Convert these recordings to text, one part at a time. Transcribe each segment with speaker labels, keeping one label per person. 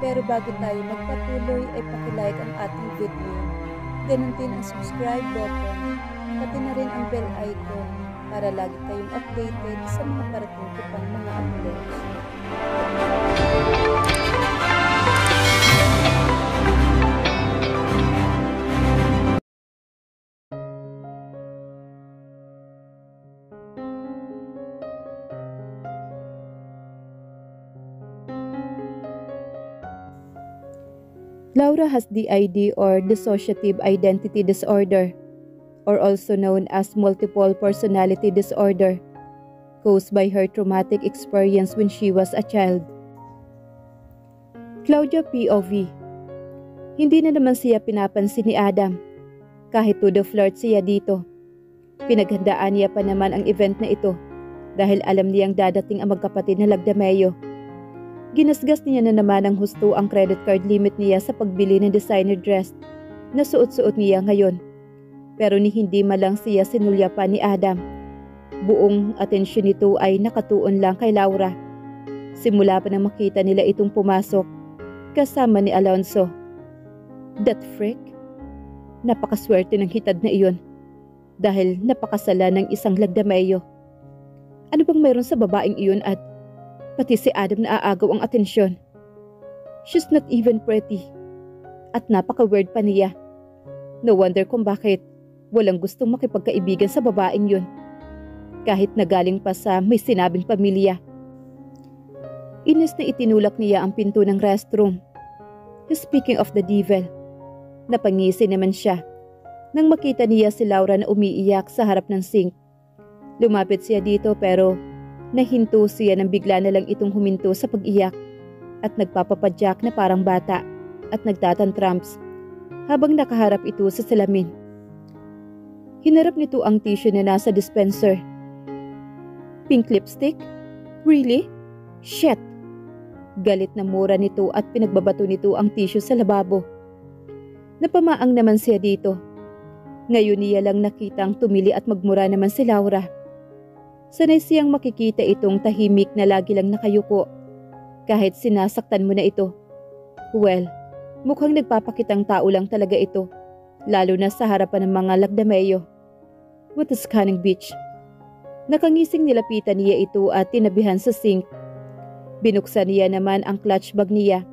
Speaker 1: Pero bago tayo magpatuloy ay pakilike ang ating video. Ganun din ang subscribe button, pati na rin ang bell icon para lagi kayong updated sa mga parating ko pang mga uploads. Laura has DID or dissociative identity disorder, or also known as multiple personality disorder, caused by her traumatic experience when she was a child. Claudia POV. Hindi na naman siya pinapansin ni Adam, kahit to the flirt siya dito. Pinaghandaan niya pa naman ang event na ito dahil alam niyang dadating ang magkapatid na Lagdameo. Ginasgas niya na naman ang husto ang credit card limit niya sa pagbili ng designer dress na suot-suot niya ngayon. Pero ni hindi malang siya sinulya pa ni Adam. Buong atensyon nito ay nakatuon lang kay Laura. Simula pa nang makita nila itong pumasok kasama ni Alonso. That freak? Napakaswerte ng hitad na iyon dahil napakasala ng isang Lagdameo. Ano bang mayroon sa babaeng iyon at pati si Adam na aagaw ang atensyon? She's not even pretty. At napaka-weird pa niya. No wonder kung bakit walang gustong makipagkaibigan sa babaeng yun. Kahit nagaling pa sa may sinabing pamilya. Inis na itinulak niya ang pinto ng restroom. Speaking of the devil, napangisi naman siya nang makita niya si Laura na umiiyak sa harap ng sink. Lumapit siya dito pero nahinto siya nang bigla na lang itong huminto sa pag-iyak at nagpapapadyak na parang bata at nagtatantrums habang nakaharap ito sa salamin. Hinarap nito ang tissue na nasa dispenser. Pink lipstick? Really? Shit! Galit na mura nito at pinagbabato nito ang tissue sa lababo. Napamaang naman siya dito. Ngayon niya lang nakitang tumili at magmura naman si Laura. Sanay siyang makikita itong tahimik na lagi lang nakayuko kahit sinasaktan mo na ito. Well, mukhang nagpapakitang tao lang talaga ito, lalo na sa harapan ng mga Lagdameo. What a cunning bitch. Nakangising nilapitan niya ito at tinabihan sa sink. Binuksan niya naman ang clutch bag niya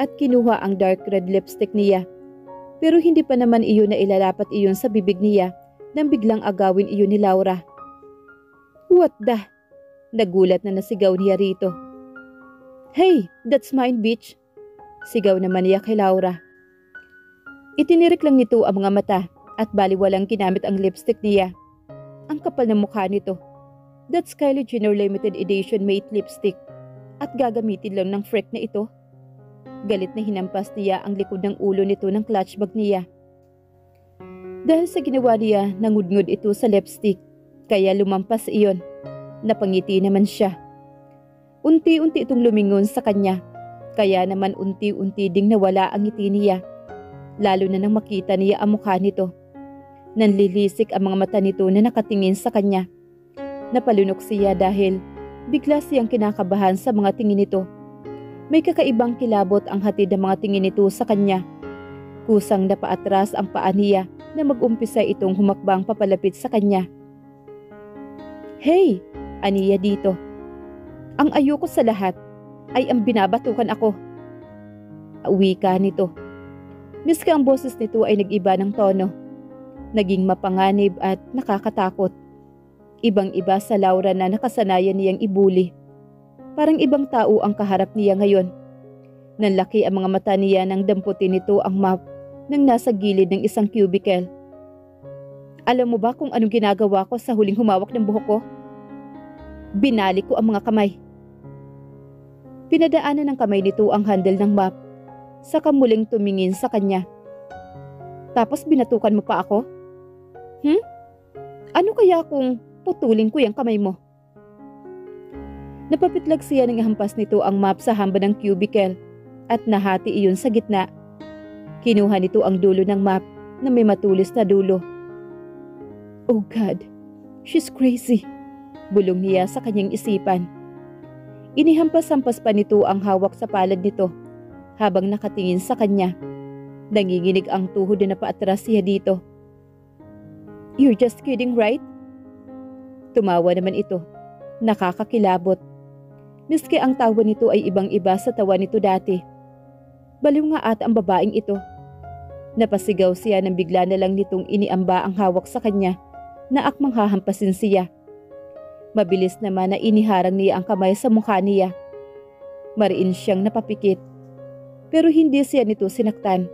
Speaker 1: at kinuha ang dark red lipstick niya. Pero hindi pa naman iyon na ilalapat iyon sa bibig niya nang biglang agawin iyon ni Laura. What the? Nagulat na nasigaw niya rito. Hey, that's mine, bitch. Sigaw naman niya kay Laura. Itinirik lang nito ang mga mata at baliwalang ginamit ang lipstick niya. Ang kapal ng mukha nito. That's Kylie Jenner limited edition matte lipstick at gagamitin lang ng freak na ito. Galit na hinampas niya ang likod ng ulo nito ng clutch bag niya. Dahil sa ginawa niya, nangudngod ito sa lipstick. Kaya lumampas iyon. Napangiti naman siya. Unti-unti itong lumingon sa kanya. Kaya naman unti-unti ding nawala ang ngiti niya. Lalo na nang makita niya ang mukha nito. Nanlilisik ang mga mata nito na nakatingin sa kanya. Napalunok siya dahil bigla siyang kinakabahan sa mga tingin nito. May kakaibang kilabot ang hatid ng mga tingin nito sa kanya. Kusang napaatras ang paa niya na mag-umpisa itong humakbang papalapit sa kanya. Hey! Aniya dito. Ang ayoko sa lahat ay ang binabatukan ako. Wika nito. Miski ang boses nito ay nag-iba ng tono. Naging mapanganib at nakakatakot. Ibang-iba sa Laura na nakasanayan niyang ibuli. Parang ibang tao ang kaharap niya ngayon. Nanlaki ang mga mata niya nang damputin nito ang map nang nasa gilid ng isang cubicle. Alam mo ba kung anong ginagawa ko sa huling humawak ng buhok ko? Binalik ko ang mga kamay. Pinadaanan ng kamay nito ang handle ng map, saka muling tumingin sa kanya. Tapos binatukan mo pa ako? Ano kaya kung putulin ko yung kamay mo? Napapitlag siya ng hampas nito ang map sa hamba ng cubicle at nahati iyon sa gitna. Kinuha nito ang dulo ng map na may matulis na dulo. Oh God, she's crazy. Bulong niya sa kanyang isipan. Inihampas-hampas pa nito ang hawak sa palad nito habang nakatingin sa kanya. Nanginginig ang tuhod na napaatras siya dito. "You're just kidding, right?" Tumawa naman ito. Nakakakilabot. Miski ang tawa nito ay ibang-iba sa tawa nito dati. Baliw nga ata ang babaeng ito. Napasigaw siya nang bigla na lang nitong iniamba ang hawak sa kanya na akmang hahampasin siya. Mabilis naman na iniharang niya ang kamay sa mukha niya. Mariin siyang napapikit. Pero hindi siya nito sinaktan.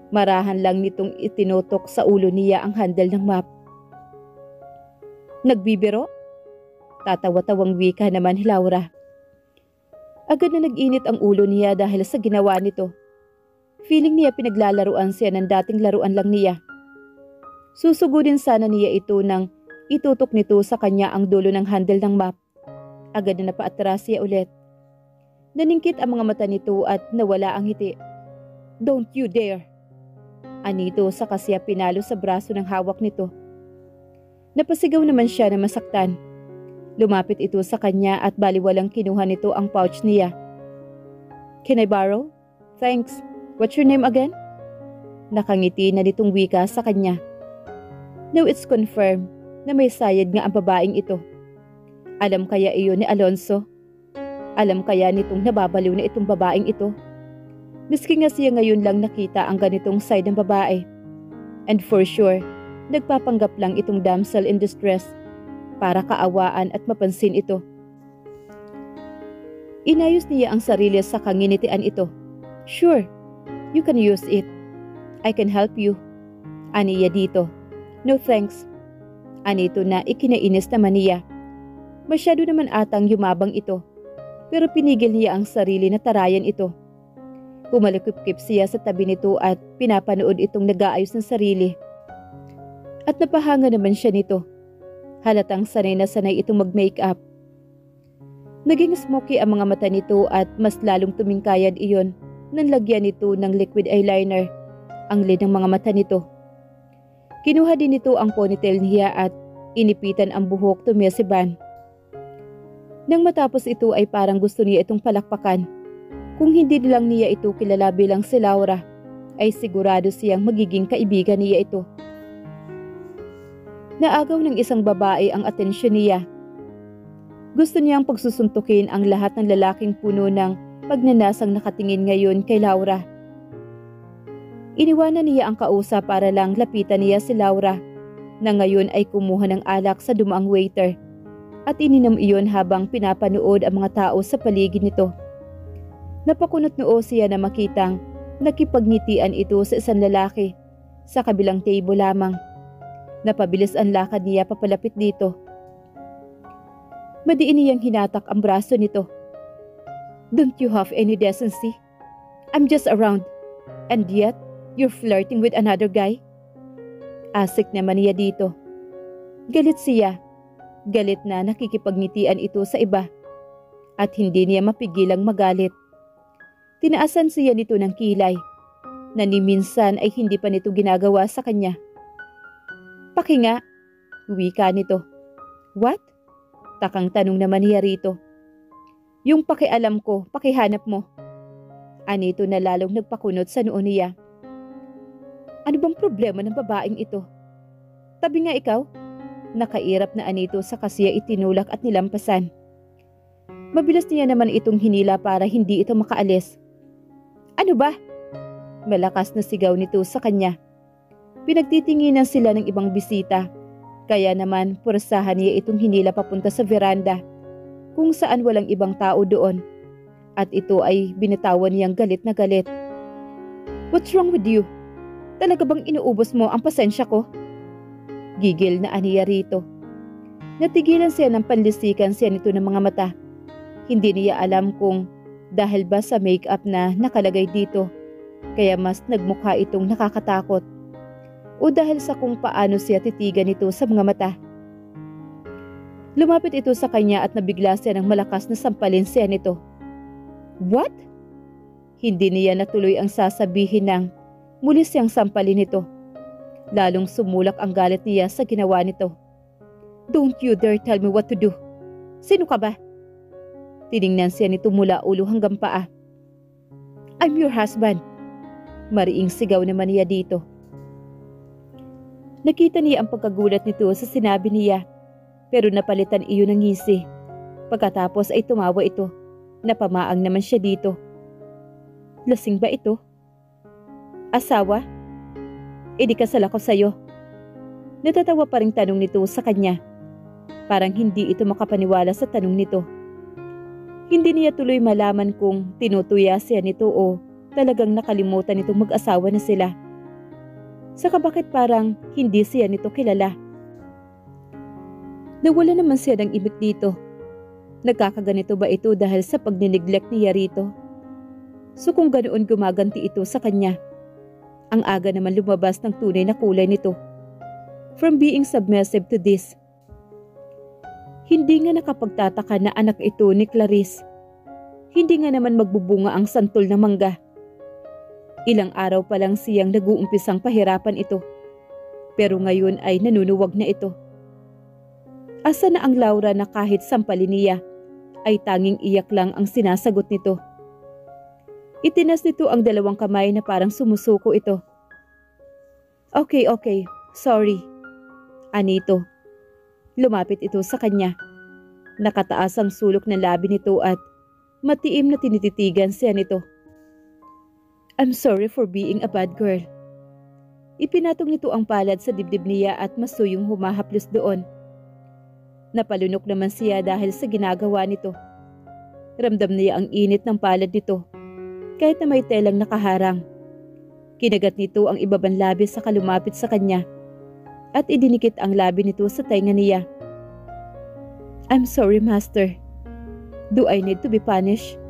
Speaker 1: Marahan lang nitong itinutok sa ulo niya ang handle ng map. "Nagbibiro?" Tatawa-tawang wika naman ni Laura. Agad na nag-init ang ulo niya dahil sa ginawa nito. Feeling niya pinaglalaruan siya ng dating laruan lang niya. Susugudin sana niya ito nang itutok nito sa kanya ang dulo ng handle ng map. Agad na napaatras siya ulit. Naningkit ang mga mata nito at nawala ang ngiti. "Don't you dare!" Anito sa siya pinalo sa braso ng hawak nito. Napasigaw naman siya na masaktan. Lumapit ito sa kanya at baliwalang kinuha nito ang pouch niya. "Can I borrow?" "Thanks. What's your name again?" Nakangiti na nitong wika sa kanya. Now it's confirmed na may sayad nga ang babaeng ito. Alam kaya iyon ni Alonso? Alam kaya nitong nababaliw na itong babaeng ito? Miski nga siya ngayon lang nakita ang ganitong side ng babae. And for sure, nagpapanggap lang itong damsel in distress para kaawaan at mapansin ito. Inayos niya ang sarili sa kanginitian ito. "Sure, you can use it. I can help you." Aniya dito. "No thanks." Anito na ikinainis naman niya. Masyado naman atang yumabang ito. Pero pinigil niya ang sarili na tarayan ito. Kumalikip-kip siya sa tabi nito at pinapanood itong nag-aayos ng sarili. At napahanga naman siya nito. Halatang sanay na sanay itong mag-makeup. Naging smoky ang mga mata nito at mas lalong tumingkayad iyon nang lagyan nito ng liquid eyeliner ang lid ng mga mata nito. Kinuha din nito ang ponytail niya at inipitan ang buhok tumesiban. Nang matapos ito ay parang gusto niya itong palakpakan. Kung hindi lang niya ito kilala bilang si Laura, ay sigurado siyang magiging kaibigan niya ito. Naagaw ng isang babae ang atensyon niya. Gusto niyang pagsusuntukin ang lahat ng lalaking puno ng pagnanasang nakatingin ngayon kay Laura. Iniwanan niya ang kausap para lang lapitan niya si Laura, na ngayon ay kumuha ng alak sa dumaang waiter. At ininom iyon habang pinapanood ang mga tao sa paligid nito. Napakunot noo siya na makitang nakipagnitian ito sa isang lalaki sa kabilang table lamang. Napabilis ang lakad niya papalapit dito. Madiin niyang hinatak ang braso nito. "Don't you have any decency? I'm just around. And yet, you're flirting with another guy?" Asik naman niya dito. Galit siya. Galit na nakikipagnitian ito sa iba. At hindi niya mapigilang magalit. Tinaasan siya nito ng kilay, na ni minsan ay hindi pa nito ginagawa sa kanya. "Pakinga," wika nito. "What?" Takang tanong naman niya rito. "Yung pakialam ko, pakihanap mo." Anito na lalong nagpakunot sa noo niya. Ano bang problema ng babaeng ito? "Tabi nga ikaw." Nakairap na anito sa kasiya itinulak at nilampasan. Mabilis niya naman itong hinila para hindi ito makaalis. "Ano ba?" Malakas na sigaw nito sa kanya. Pinagtitinginan sila ng ibang bisita, kaya naman purasahan niya itong hinila papunta sa veranda, kung saan walang ibang tao doon. At ito ay binitawan niyang galit na galit. "What's wrong with you? Talaga bang inuubos mo ang pasensya ko?" Gigil na aniya rito. Natigilan siya ng panlisikan siya nito ng mga mata. Hindi niya alam kung dahil ba sa makeup na nakalagay dito, kaya mas nagmukha itong nakakatakot. O dahil sa kung paano siya titigan nito sa mga mata. Lumapit ito sa kanya at nabigla siya ng malakas na sampalin siya nito. "What?" Hindi niya natuloy ang sasabihin nang muli siyang sampalin nito. Lalong sumulak ang galit niya sa ginawa nito. "Don't you dare tell me what to do. Sino ka ba?" Tiningnan siya nito mula ulo hanggang paa. I'm your husband. Mariing sigaw naman niya dito. Nakita niya ang pagkagulat nito sa sinabi niya, pero napalitan iyon ng ngisi. Pagkatapos ay tumawa ito. Napamaang naman siya dito. Lasing ba ito? Asawa? E di kasal ako sa'yo. Natatawa pa ring tanong nito sa kanya. Parang hindi ito makapaniwala sa tanong nito. Hindi niya tuloy malaman kung tinutuya siya nito o talagang nakalimutan nitong mag-asawa na sila. Saka bakit parang hindi siya nito kilala? Nawala naman siya ng imik dito. Nagkakaganito ba ito dahil sa pagnineglect niya rito? So kung ganoon gumaganti ito sa kanya, ang aga naman lumabas ng tunay na kulay nito. From being submissive to this. Hindi nga nakapagtataka na anak ito ni Clarice. Hindi nga naman magbubunga ang santol na mangga. Ilang araw pa lang siyang nag-uumpisang pahirapan ito. Pero ngayon ay nanunuwag na ito. Asa na ang Laura na kahit sampalin niya, ay tanging iyak lang ang sinasagot nito. Itinas nito ang dalawang kamay na parang sumusuko ito. Okay, sorry. Anito. Lumapit ito sa kanya. Nakataas ang sulok ng labi nito at matiim na tinititigan siya nito. I'm sorry for being a bad girl. Ipinatong nito ang palad sa dibdib niya at masuyong humahaplos doon. Napalunok naman siya dahil sa ginagawa nito. Ramdam niya ang init ng palad nito, kahit na may telang nakaharang. Kinagat nito ang ibabang labi sa kalumapit sa kanya, at idinikit ang labi nito sa tainga niya. I'm sorry, master. Do I need to be punished?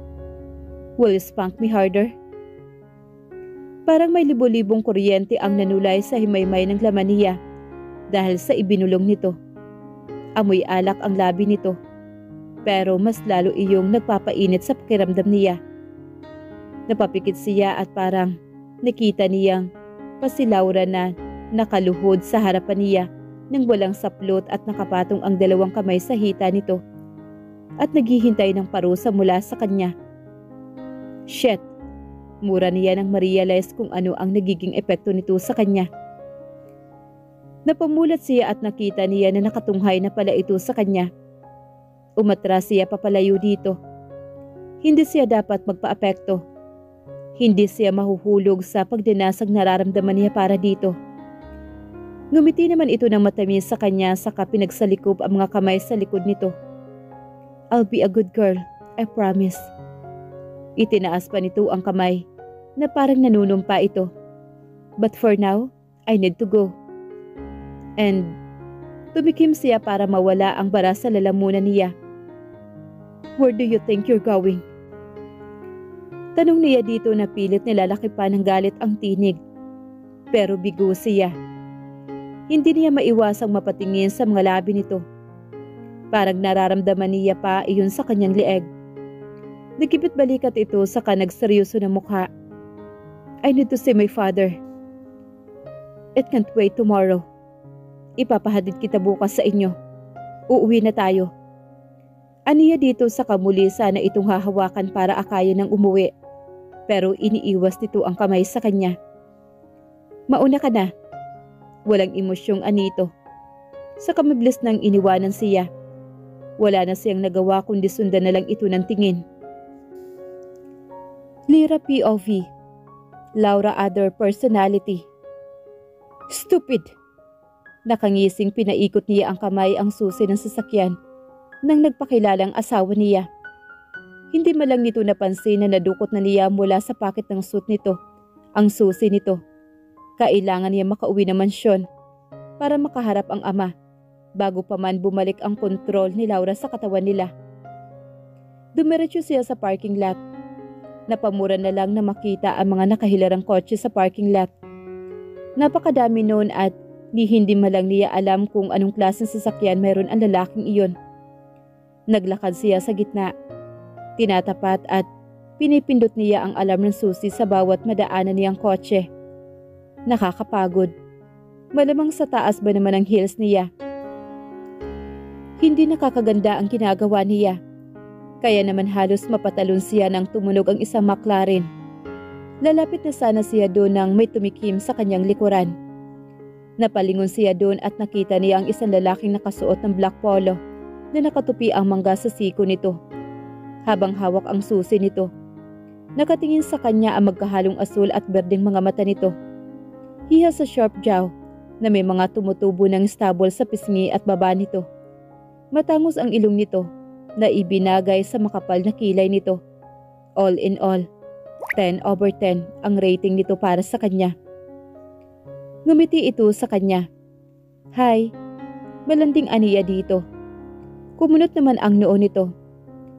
Speaker 1: Will you spank me harder? Parang may libo-libong kuryente ang nanulay sa himaymay ng laman niya dahil sa ibinulong nito. Amoy alak ang labi nito, pero mas lalo iyong nagpapainit sa pakiramdam niya. Napapikit siya at parang nakita niyang si Laura na nakaluhod sa harapan niya nang walang saplot at nakapatong ang dalawang kamay sa hita nito at naghihintay ng parusa mula sa kanya. Shit! Mura niya nang ma-realize kung ano ang nagiging epekto nito sa kanya. Napamulat siya at nakita niya na nakatunghay na pala ito sa kanya. Umatras siya papalayo dito. Hindi siya dapat magpa-apekto. Hindi siya mahuhulog sa pagdinasang nararamdaman niya para dito. Ngumiti naman ito ng matamis sa kanya saka pinagsalikop ang mga kamay sa likod nito. I'll be a good girl, I promise. Itinaas pa nito ang kamay na parang nanunumpa ito. But for now, I need to go. And tumikim siya para mawala ang bara sa lalamunan niya. Where do you think you're going? Tanong niya dito na pilit nilalaki pa ng galit ang tinig. Pero bigo siya. Hindi niya maiwasang mapatingin sa mga labi nito. Parang nararamdaman niya pa iyon sa kanyang lieg. Nagkipit balikat ito saka nagseryoso na mukha. I need to see my father. It can't wait tomorrow. Ipapahatid kita bukas sa inyo. Uuwi na tayo. Aniya dito sa kamuli sana itong hahawakan para akaya ng umuwi. Pero iniiwas nito ang kamay sa kanya. Mauna ka na. Walang emosyong anito. Sa kamabilis nang iniwanan siya. Wala na siyang nagawa kundi sundan na lang ito ng tingin. Lyra POV. Laura Other Personality. Stupid! Nakangising pinaikot niya ang kamay ang susi ng sasakyan nang nagpakilalang asawa niya. Hindi malang nito napansin na nadukot na niya mula sa paket ng suit nito ang susi nito. Kailangan niya makauwi ng mansyon para makaharap ang ama bago pa man bumalik ang kontrol ni Laura sa katawan nila. Dumiretso siya sa parking lot. Napamura na lang na makita ang mga nakahilarang kotse sa parking lot. Napakadami noon at hindi malang niya alam kung anong klaseng sasakyan mayroon ang lalaking iyon. Naglakad siya sa gitna. Tinatapat at pinipindot niya ang alarm ng susi sa bawat madaanan niyang kotse. Nakakapagod. Malamang sa taas ba naman ang heels niya? Hindi nakakaganda ang ginagawa niya. Kaya naman halos mapatalon siya nang tumunog ang isang McLaren. Lalapit na sana siya doon nang may tumikim sa kanyang likuran. Napalingon siya doon at nakita niya ang isang lalaking nakasuot ng black polo na nakatupi ang mangga sa siko nito, habang hawak ang susi nito. Nakatingin sa kanya ang magkahalong asul at berdeng mga mata nito. He has a sharp jaw na may mga tumutubo ng stubble sa pisngi at baba nito. Matangos ang ilong nito na ibinagay sa makapal na kilay nito. All in all, 10/10 ang rating nito para sa kanya. Ngumiti ito sa kanya. Hi, malanding aniya dito. Kumunot naman ang noo nito.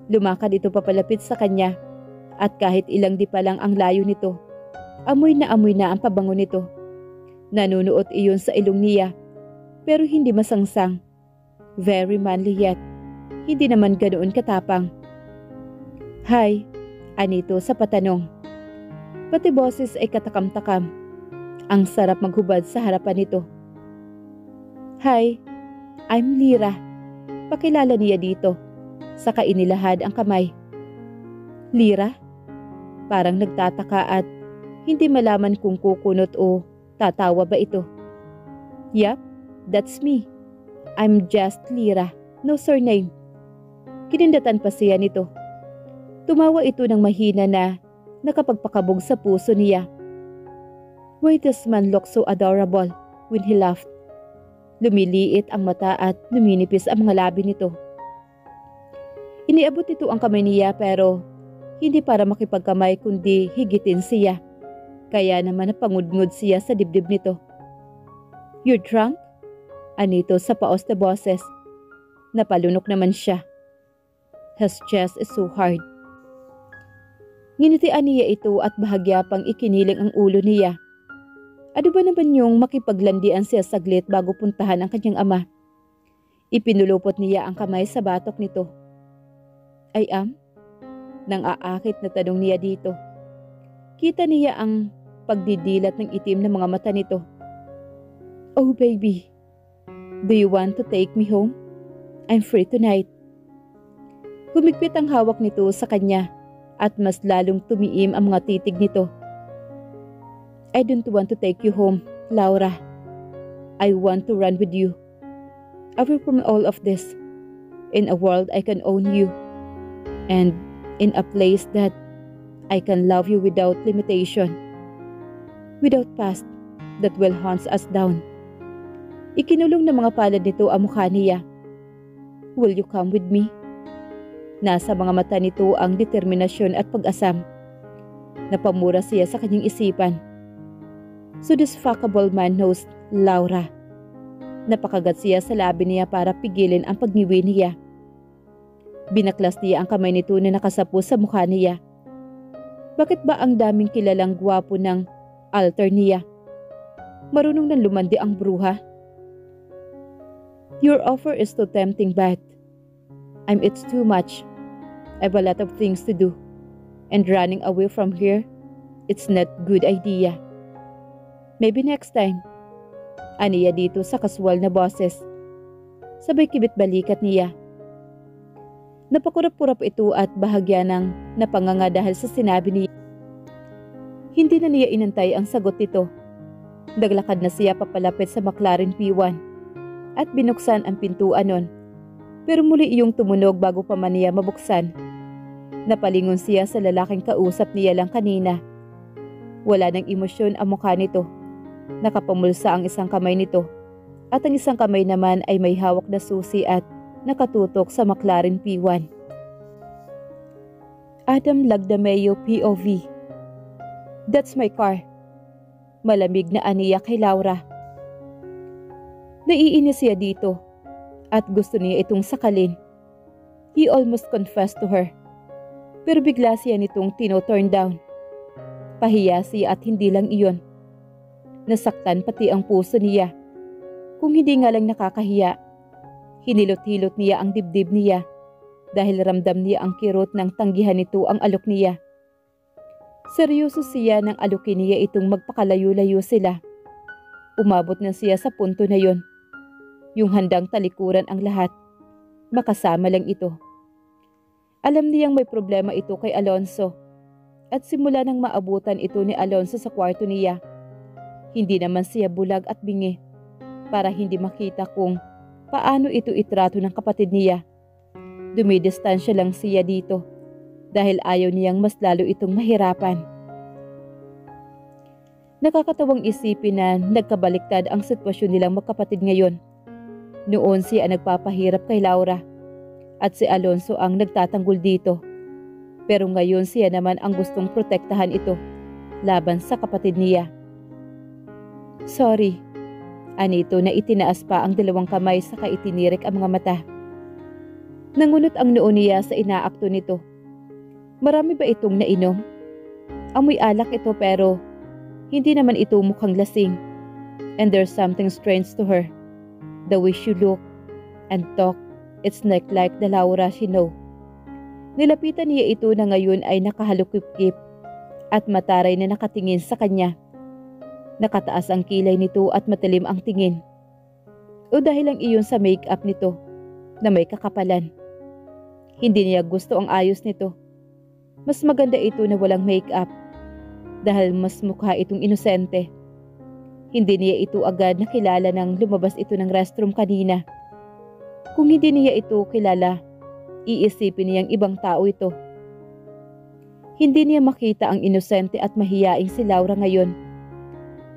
Speaker 1: Lumakad ito papalapit sa kanya at kahit ilang di pa lang ang layo nito, amoy na ang pabango nito. Nanunuot iyon sa ilong niya pero hindi masangsang. Very manly yet, hindi naman ganoon katapang. Hi, anito sa patanong. Pati boses ay katakam-takam. Ang sarap maghubad sa harapan nito. Hi, I'm Lyra. Pakilala niya dito. Saka inilahad ang kamay. Lyra? Parang nagtataka at hindi malaman kung kukunot o tatawa ba ito. Yup, that's me. I'm just Lyra. No surname. Kinindatan pa siya nito. Tumawa ito ng mahina na nakapagpakabog sa puso niya. Why does man look so adorable when he laughed? Lumiliit ang mata at numinipis ang mga labi nito. Iniabot ito ang kamay niya pero hindi para makipagkamay kundi higitin siya. Kaya naman napangudngod siya sa dibdib nito. You're drunk? Anito sa paos na boses. Napalunok naman siya. His chest is so hard. Nginitian niya ito at bahagya pang ikiniling ang ulo niya. Ano ba naman yung makipaglandian siya saglit bago puntahan ang kanyang ama? Ipinulupot niya ang kamay sa batok nito. I am? Nang aakit na tanong niya dito. Kita niya ang pagdidilat ng itim na mga mata nito. Oh baby, do you want to take me home? I'm free tonight. Humigpit ang hawak nito sa kanya at mas lalong tumiim ang mga titig nito. I don't want to take you home, Laura. I want to run with you. Away from all of this. In a world I can own you. And in a place that I can love you without limitation. Without past that will hunt us down. Ikinulong ng mga palad nito ang mukha niya. Will you come with me? Nasa mga mata nito ang determinasyon at pag-asam. Napamura siya sa kanyang isipan. So this fuckable man knows Laura. Napakagat siya sa labi niya para pigilin ang pagniwi niya. Binaklas niya ang kamay nito na nakasapo sa mukha niya. Bakit ba ang daming kilalang gwapo ng alter niya? Marunong nang lumandi ang bruha. Your offer is too tempting but it's too much. I have a lot of things to do. And running away from here, it's not good idea. Maybe next time. Aniya dito sa kaswal na boses. Sabay kibit balikat niya. Napakurap-kurap ito at bahagya ng napanganga dahil sa sinabi niya. Hindi na niya inantay ang sagot nito. Naglakad na siya papalapit sa McLaren P1 at binuksan ang pintuan nun. Pero muli iyong tumunog bago pa man niya mabuksan. Napalingon siya sa lalaking kausap niya lang kanina. Wala ng emosyon ang mukha nito. Nakapamulsa ang isang kamay nito at ang isang kamay naman ay may hawak na susi at nakatutok sa McLaren P1. Adam Lagdameo POV. That's my car. Malamig na aniya kay Laura. Naiinis siya dito at gusto niya itong sakalin. He almost confessed to her. Pero bigla siya nitong tino-turn down. Pahiya siya at hindi lang iyon. Nasaktan pati ang puso niya. Kung hindi nga lang nakakahiya, hinilot-hilot niya ang dibdib niya dahil ramdam niya ang kirot ng tanggihan nito ang alok niya. Seryoso siya nang alukin niya itong magpakalayo-layo sila. Umabot na siya sa punto na yon. Yung handang talikuran ang lahat. Makasama lang ito. Alam niyang may problema ito kay Alonso. At simula nang maabutan ito ni Alonso sa kwarto niya, hindi naman siya bulag at bingi para hindi makita kung paano ito itrato ng kapatid niya. Dumidistansya lang siya dito dahil ayaw niyang mas lalo itong mahirapan. Nakakatawang isipin na nagkabaliktad ang sitwasyon nilang magkapatid ngayon. Noon siya nagpapahirap kay Laura at si Alonso ang nagtatanggol dito. Pero ngayon siya naman ang gustong protektahan ito laban sa kapatid niya. Sorry, anito na itinaas pa ang dalawang kamay saka itinirik ang mga mata. Nangunot ang noo niya sa inaakto nito. Marami ba itong nainom? Amoy alak ito pero hindi naman ito mukhang lasing. And there's something strange to her. The way she look and talk, it's not like the Laura she know. Nilapitan niya ito na ngayon ay nakahalukip-kip at mataray na nakatingin sa kanya. Nakataas ang kilay nito at matalim ang tingin. O dahil lang iyon sa make-up nito na may kakapalan. Hindi niya gusto ang ayos nito. Mas maganda ito na walang make-up dahil mas mukha itong inosente. Hindi niya ito agad nakilala nang lumabas ito ng restroom kanina. Kung hindi niya ito kilala, iisipin niyang ibang tao ito. Hindi niya makita ang inosente at mahiyaing si Laura ngayon.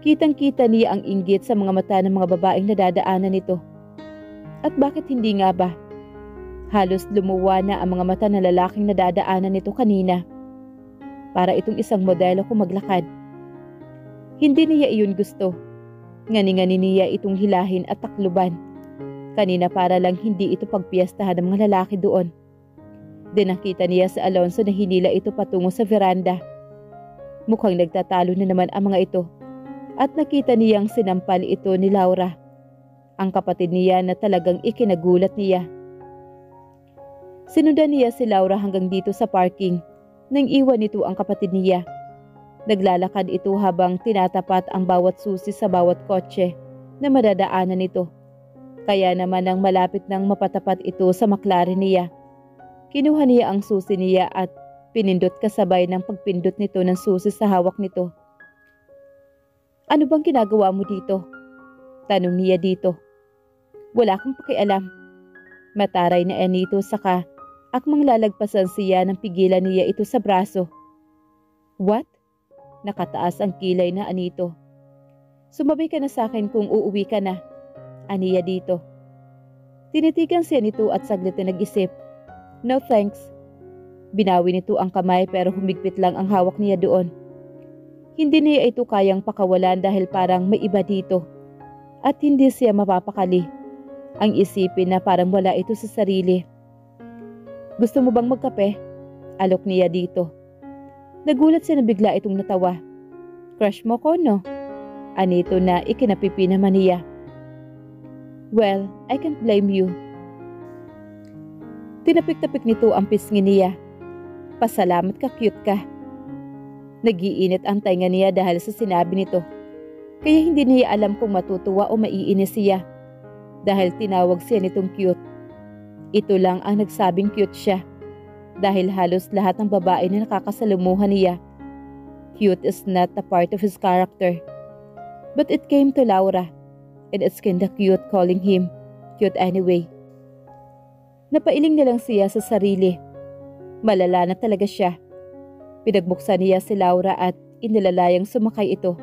Speaker 1: Kitang-kita niya ang inggit sa mga mata ng mga babaeng nadadaanan nito. At bakit hindi nga ba? Halos lumuwa na ang mga mata ng lalaking nadadaanan nito kanina. Para itong isang modelo kung maglakad. Hindi niya iyon gusto. Ngani-ngani niya itong hilahin at takluban. Kanina para lang hindi ito pagpiyastahan ng mga lalaki doon. Din nakita niya si Alonso na hinila ito patungo sa veranda. Mukhang nagtatalo na naman ang mga ito. At nakita niyang sinampal ito ni Laura. Ang kapatid niya na talagang ikinagulat niya. Sinundan niya si Laura hanggang dito sa parking nang iwan nito ang kapatid niya. Naglalakad ito habang tinatapat ang bawat susi sa bawat kotse na madadaanan nito. Kaya naman nang malapit nang mapatapat ito sa McLaren niya, kinuha niya ang susi niya at pinindot kasabay ng pagpindot nito ng susi sa hawak nito. Ano bang ginagawa mo dito? Tanong niya dito. Wala kang pakialam. Mataray na Anito saka akmang lalagpasan siya nang pigilan niya ito sa braso. What? Nakataas ang kilay na Anito. Sumabay ka na sa akin kung uuwi ka na. Aniya dito. Tinitigan siya nito at saglit na nag-isip. No thanks. Binawi nito ang kamay pero humigpit lang ang hawak niya doon. Hindi niya ito kayang pakawalan dahil parang may iba dito. At hindi siya mapapakali. Ang isipin na parang wala ito sa sarili. Gusto mo bang magkape? Alok niya dito. Nagulat siya na bigla itong natawa. Crush mo ko, no? Anito na ikinapipi naman niya. Well, I can't blame you. Tinapik-tapik nito ang pisngi niya. Pasalamat ka, cute ka. Nagiinit ang tainga niya dahil sa sinabi nito. Kaya hindi niya alam kung matutuwa o maiinis siya. Dahil tinawag siya nitong cute. Ito lang ang nagsabing cute siya. Dahil halos lahat ng babae na nakakasalumuhan niya. Cute is not a part of his character. But it came to Laura. And it's kinda cute calling him cute anyway. Napailing na lang siya sa sarili. Malala na talaga siya. Pinagbuksan niya si Laura at inilalayang sumakay ito.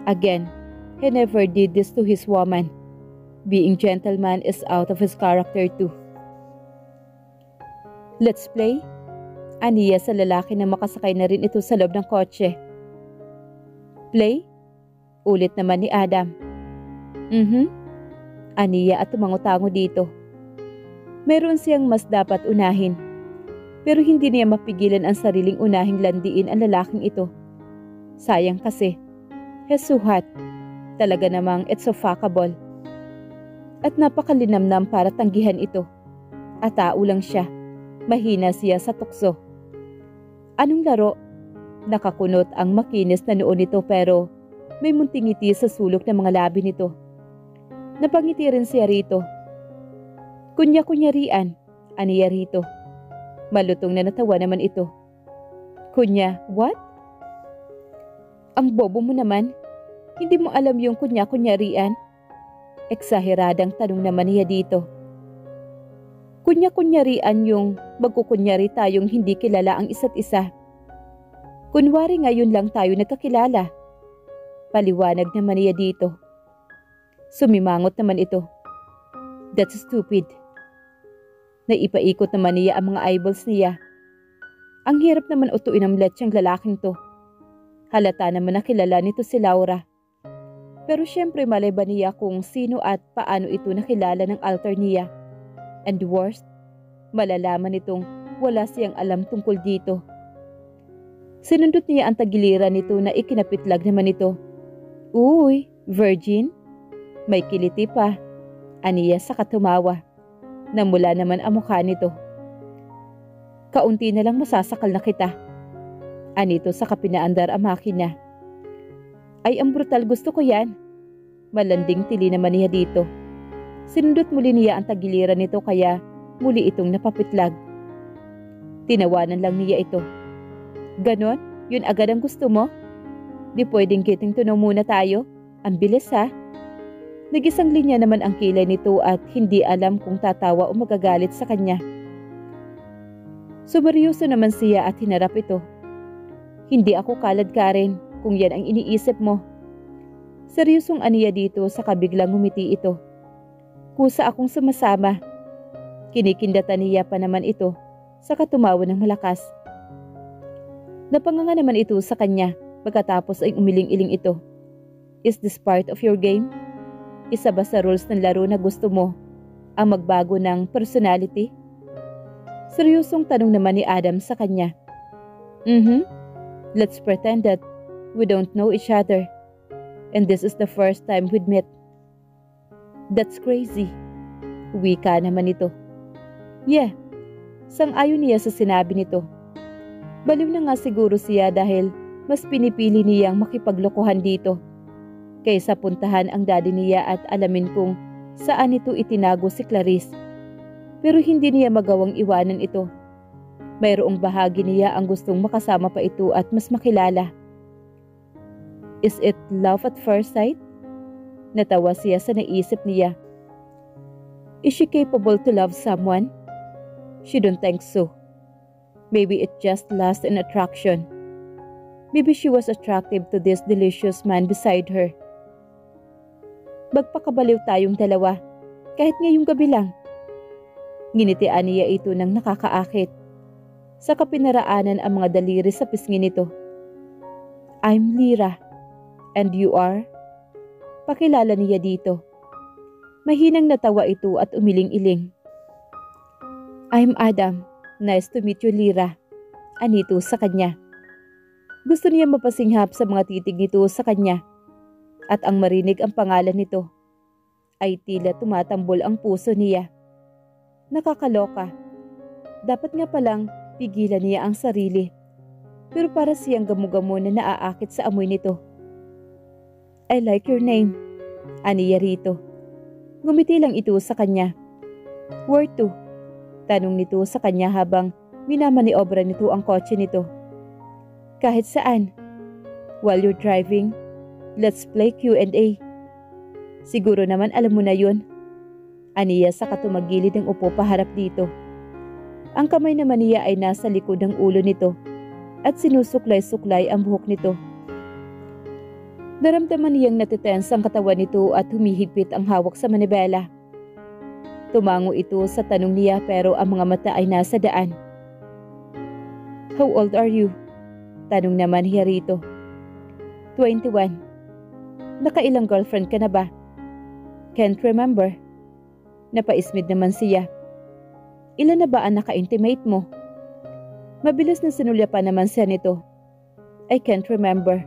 Speaker 1: Again, he never did this to his woman. Being gentleman is out of his character too. Let's play? Aniya sa lalaki na makasakay na rin ito sa loob ng kotse. Play? Ulit naman ni Adam. Aniya at tumango-tango dito. Meron siyang mas dapat unahin. Pero hindi niya mapigilan ang sariling unahing landiin ang lalaking ito. Sayang kasi. Hesuhat. Talaga namang it's so fuckable. At napakalinamnam para tanggihan ito. At tao lang siya. Mahina siya sa tukso. Anong laro? Nakakunot ang makinis na noo nito pero may munting ngiti sa sulok ng mga labi nito. Napangiti rin siya rito. Kunya-kunyarian, aniya rito. Malutong na natawa naman ito. Kunya, what? Ang bobo mo naman. Hindi mo alam yung kunya-kunyarian? Eksaheradang tanong naman niya dito. Kunya-kunyarian yung magkukunyari tayong hindi kilala ang isa't isa. Kunwari ngayon lang tayo nagkakilala. Paliwanag naman niya dito. Sumimangot naman ito. That's stupid. Naipaikot naman niya ang mga eyeballs niya. Ang hirap naman utuin ang letseng lalaking to. Halata naman na kilala nito si Laura. Pero syempre malay ba niya kung sino at paano ito nakilala ng alter niya. And worst, malalaman nitong wala siyang alam tungkol dito. Sinundot niya ang tagiliran nito na ikinapitlag naman ito. Uy, virgin? May kiliti pa. Aniya sa katumawa. Namula naman ang mukha nito. Kaunti na lang masasakal na kita. Anito sa kapinaandar ang makina. Ay, ang brutal, gusto ko yan. Malanding tili naman niya dito. Sinundot muli niya ang tagiliran nito kaya muli itong napapitlag. Tinawanan lang niya ito. Ganon? Yun agad ang gusto mo? Di pwedeng getting to know muna tayo? Ang bilis ha? Nagisang linya naman ang kilay nito at hindi alam kung tatawa o magagalit sa kanya. Sumeryoso naman siya at hinarap ito. Hindi ako kalad, Karen, kung yan ang iniisip mo. Seryosong aniya dito sa kabiglang ngumiti ito. Kusa akong sumasama. Kinikindatan niya pa naman ito sa katumawa ng malakas. Napanganga naman ito sa kanya pagkatapos ay umiling-iling ito. Is this part of your game? Isa ba sa rules ng laro na gusto mo ang magbago ng personality? Seryosong tanong naman ni Adam sa kanya. Let's pretend that we don't know each other. And this is the first time we'd met. That's crazy. Wika naman ito. Yeah, sang-ayon niya sa sinabi nito. Baliw na nga siguro siya dahil mas pinipili niyang makipaglokohan dito kaysa puntahan ang daddy niya at alamin kung saan ito itinago si Clarice. Pero hindi niya magawang iwanan ito. Mayroong bahagi niya ang gustong makasama pa ito at mas makilala. Is it love at first sight? Natawa siya sa naisip niya. Is she capable to love someone? She don't think so. Maybe it just lost in attraction. Maybe she was attractive to this delicious man beside her. Magpakabaliw tayong dalawa, kahit ngayong gabi lang. Nginitian niya ito ng nakakaakit. Sa kapinaraanan ang mga daliri sa pisngi nito. I'm Lyra. And you are? Pakilala niya dito. Mahinang natawa ito at umiling-iling. I'm Adam. Nice to meet you, Lyra. Anito sa kanya. Gusto niya mapasinghap sa mga titig nito sa kanya. At ang marinig ang pangalan nito ay tila tumatambol ang puso niya. Nakakaloka. Dapat nga palang pigilan niya ang sarili. Pero para siyang gamo-gamo na naaakit sa amoy nito. I like your name. Aniya rito. Ngumiti lang ito sa kanya. Where to? Tanong nito sa kanya habang minamaniobra nito ang kotse nito. Kahit saan. While you're driving, let's play Q&A. Siguro naman alam mo na yun. Aniya sa katumagilid ng upo paharap dito. Ang kamay naman niya ay nasa likod ng ulo nito at sinusuklay-suklay ang buhok nito. Naramdaman niyang natitense ang katawan nito at humihigpit ang hawak sa manibela. Tumango ito sa tanong niya pero ang mga mata ay nasa daan. How old are you? Tanong naman niya rito. 21. Nakailang girlfriend ka na ba? Can't remember. Napaismid naman siya. Ilan na ba ang naka-intimate mo? Mabilis na sinulya pa naman siya nito. I can't remember.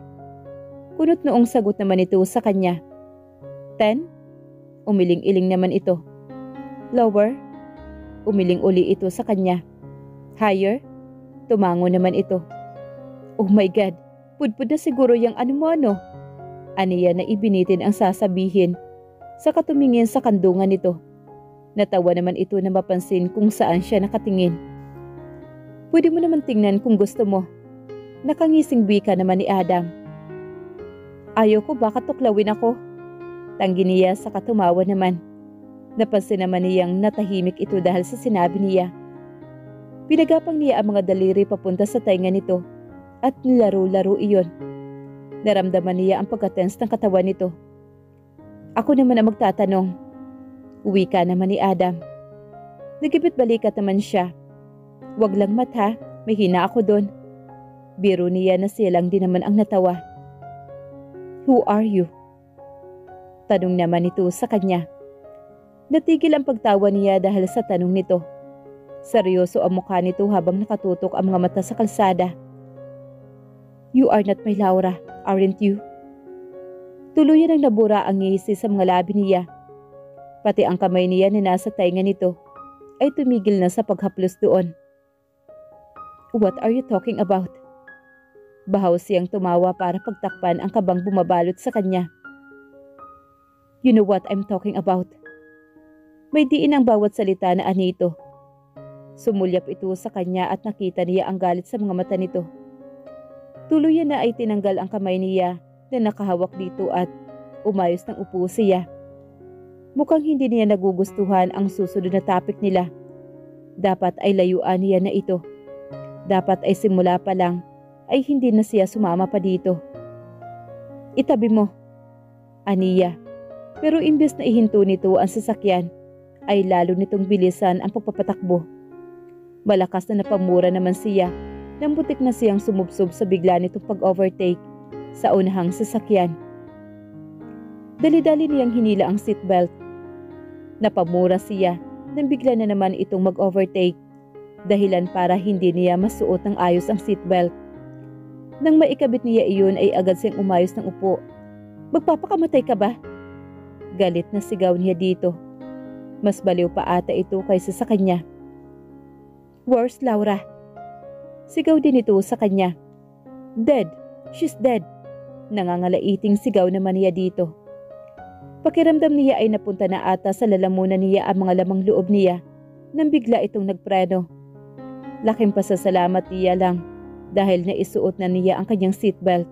Speaker 1: Kunot noong sagot naman ito sa kanya. 10? Umiling-iling naman ito. Lower? Umiling uli ito sa kanya. Higher? Tumango naman ito. Oh my God, pudpud na siguro yung ano mo ano? Aniya na ibinitin ang sasabihin sa katumingin sa kandungan nito. Natawa naman ito na mapansin kung saan siya nakatingin. Pwede mo naman tingnan kung gusto mo. Nakangising wika naman ni Adam. Ayoko baka tuklawin ako. Tanggi niya sa katumawa naman. Napansin naman niyang natahimik ito dahil sa sinabi niya. Pinagapang niya ang mga daliri papunta sa tainga nito at nilaro-laro iyon. Naramdaman niya ang pagkatense ng katawan nito. Ako naman ang magtatanong. Wika naman ni Adam. Nagipit balikat naman siya. Wag lang mata, may hina ako doon. Biro niya na siya lang din naman ang natawa. Who are you? Tanong naman ito sa kanya. Natigil ang pagtawa niya dahil sa tanong nito. Seryoso ang mukha nito habang nakatutok ang mga mata sa kalsada. You are not my Laura, aren't you? Tuluyan ang nabura ang ngisi sa mga labi niya. Pati ang kamay niya na nasa tainga nito ay tumigil na sa paghaplos doon. What are you talking about? Bahaw siyang tumawa para pagtakpan ang kabang bumabalot sa kanya. You know what I'm talking about. May diin ang bawat salita na anito. Sumulyap ito sa kanya at nakita niya ang galit sa mga mata nito. Tuluyan na ay tinanggal ang kamay niya na nakahawak dito at umayos ng upo siya. Mukhang hindi niya nagugustuhan ang susunod na topic nila. Dapat ay layuan niya na ito. Dapat ay simula pa lang ay hindi na siya sumama pa dito. Itabi mo, aniya. Pero imbes na ihinto nito ang sasakyan, ay lalo nitong bilisan ang pagpapatakbo. Malakas na napamura naman siya nang butik na siyang sumubsob sa bigla nitong pag-overtake sa unahang sasakyan. Dali-dali niyang hinila ang seatbelt. Napamura siya nang bigla na naman itong mag-overtake, dahilan para hindi niya masuot ng ayos ang seatbelt. Nang maikabit niya iyon ay agad siyang umayos ng upo. Magpapakamatay ka ba? Galit na sigaw niya dito. Mas baliw pa ata ito kaysa sa kanya. Worse, Laura. Sigaw din ito sa kanya. Dead. She's dead. Nangangalaiting sigaw naman niya dito. Pakiramdam niya ay napunta na ata sa lalamunan niya ang mga lamang loob niya nang bigla itong nagpreno. Laking pasasalamat niya lang dahil naisuot na niya ang kanyang seatbelt.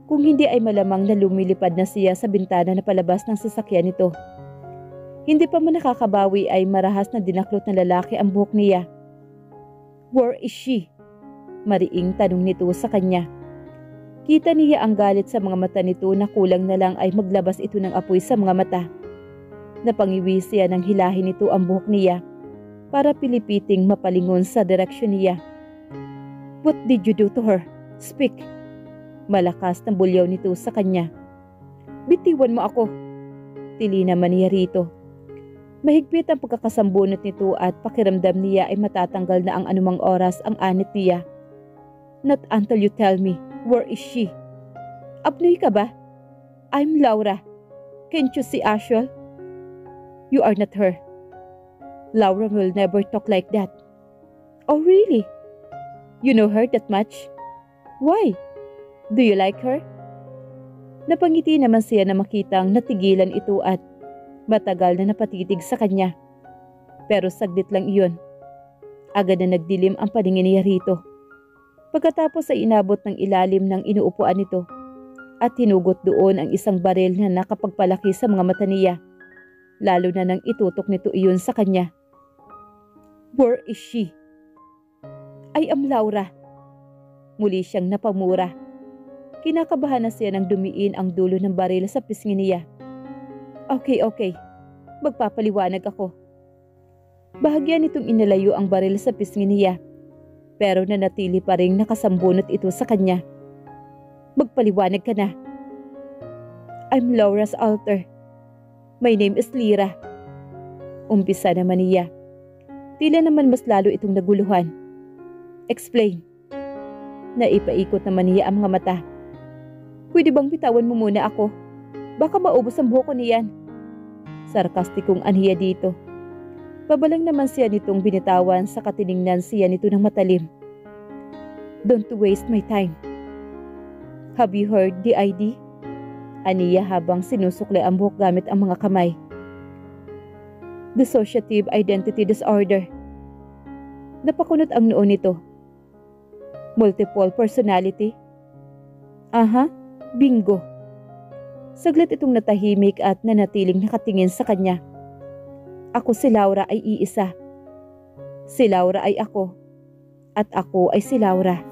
Speaker 1: Kung hindi ay malamang na lumilipad na siya sa bintana na palabas ng sasakyan nito. Hindi pa man nakakabawi ay marahas na dinaklot na lalaki ang buhok niya. Where is she? Mariing tanong nito sa kanya. Kita niya ang galit sa mga mata nito na kulang na lang ay maglabas ito ng apoy sa mga mata. Napangiwi siya ng hilahin nito ang buhok niya para pilipiting mapalingon sa direksyon niya. What did you do to her? Speak. Malakas ng bulyaw nito sa kanya. Bitiwan mo ako. Tili naman niya rito. Mahigpit ang pagkakasambunot nito at pakiramdam niya ay matatanggal na ang anumang oras ang anit niya. Not until you tell me, where is she? Apnoy ka ba? I'm Laura. Can't you see Ashwell? You are not her. Laura will never talk like that. Oh really? You know her that much? Why? Do you like her? Napangiti naman siya na makitang natigilan ito at matagal na napatitig sa kanya. Pero saglit lang iyon. Agad na nagdilim ang paningin niya rito. Pagkatapos ay inabot ng ilalim ng inuupuan nito at hinugot doon ang isang baril na nakapagpalaki sa mga mata niya. Lalo na nang itutok nito iyon sa kanya. Where is she? I am Laura. Muli siyang napamura. Kinakabahan na siya nang dumiin ang dulo ng baril sa pisngi niya. Okay. Magpapaliwanag ako. Bahagya nitong inalayo ang baril sa pisngi niya. Pero nanatili pa rin nakasambunot ito sa kanya. Magpaliwanag ka na. I'm Laura's alter. My name is Lyra. Umpisa naman niya. Tila naman mas lalo itong naguluhan. Explain. Naipaikot naman niya ang mga mata. Pwede bang bitawan mo muna ako? Baka maubos ang buhok ko niyan. Sarkastikong aniya dito. Pabalang naman siya nitong binitawan sa katiningnan siya nito ng matalim. Don't waste my time. Have you heard the ID? Aniya habang sinusukli ang buhok gamit ang mga kamay. Dissociative Identity Disorder. Napakunot ang noo nito. Multiple personality? Aha, bingo. Saglit itong natahimik at nanatiling nakatingin sa kanya. Ako si Laura ay iisa. Si Laura ay ako. At ako ay si Laura.